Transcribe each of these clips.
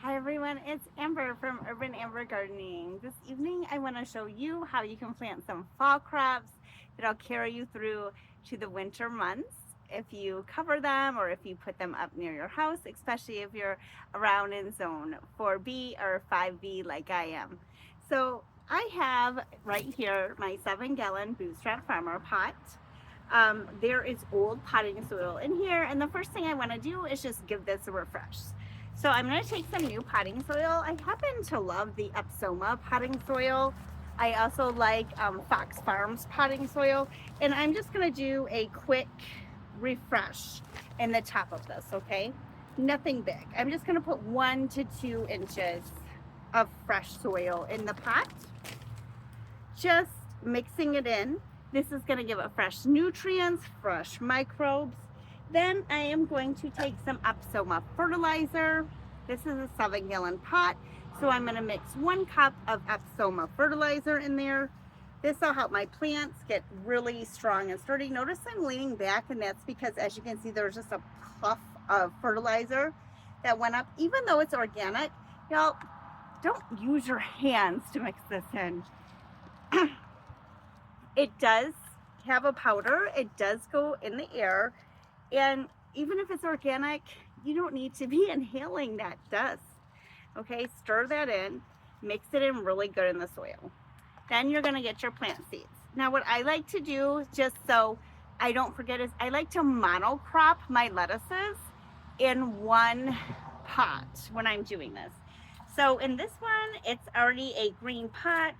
Hi everyone, it's Amber from Urban Amber Gardening. This evening I want to show you how you can plant some fall crops that'll carry you through to the winter months if you cover them or if you put them up near your house, especially if you're around in zone 4B or 5B like I am. So I have right here my 7-gallon Bootstrap Farmer pot. There is old potting soil in here, and the first thing I want to do is just give this a refresh. So I'm going to take some new potting soil. I happen to love the Upsoma potting soil. I also like Fox Farms potting soil, and I'm just going to do a quick refresh in the top of this, okay? Nothing big. I'm just going to put 1 to 2 inches of fresh soil in the pot, just mixing it in. This is going to give it fresh nutrients, fresh microbes. Then I am going to take some Upsoma fertilizer. This is a 7-gallon pot, so I'm going to mix 1 cup of Upsoma fertilizer in there. This will help my plants get really strong and sturdy. Notice I'm leaning back, and that's because, as you can see, there's just a puff of fertilizer that went up. Even though it's organic, y'all, don't use your hands to mix this in. It does have a powder. It does go in the air. And even if it's organic, you don't need to be inhaling that dust. Okay, stir that in, mix it in really good in the soil. Then you're gonna get your plant seeds. Now what I like to do, just so I don't forget, is I like to monocrop my lettuces in 1 pot when I'm doing this. So in this one, it's already a green pot.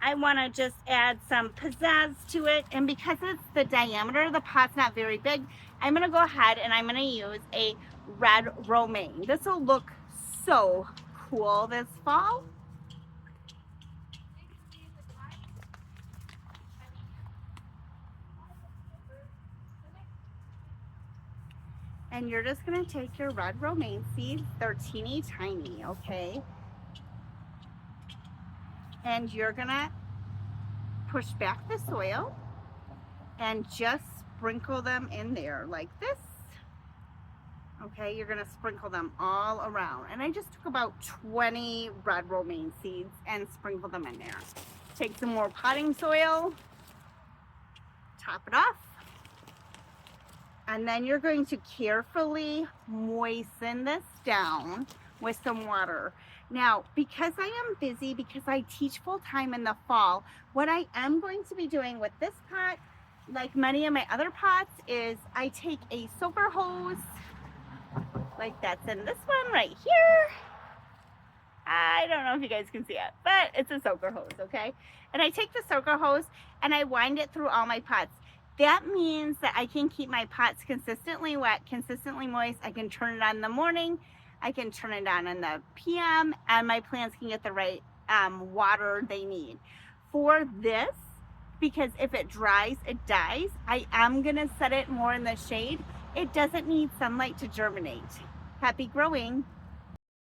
I want to just add some pizzazz to it, and because it's the diameter of the pot's not very big, I'm going to go ahead and I'm going to use a red romaine. This will look so cool this fall. And you're just going to take your red romaine seeds, they're teeny tiny, okay? And you're going to push back the soil and just sprinkle them in there like this. Okay, you're going to sprinkle them all around. And I just took about 20 red romaine seeds and sprinkled them in there. Take some more potting soil, top it off, and then you're going to carefully moisten this down with some water. Now, because I am busy, because I teach full-time in the fall, what I am going to be doing with this pot, like many of my other pots, is I take a soaker hose, like that's in this one right here. I don't know if you guys can see it, but it's a soaker hose, okay? And I take the soaker hose and I wind it through all my pots. That means that I can keep my pots consistently wet, consistently moist. I can turn it on in the morning, I can turn it on in the PM, and my plants can get the right water they need. For this, because if it dries, it dies, I am gonna set it more in the shade. It doesn't need sunlight to germinate. Happy growing.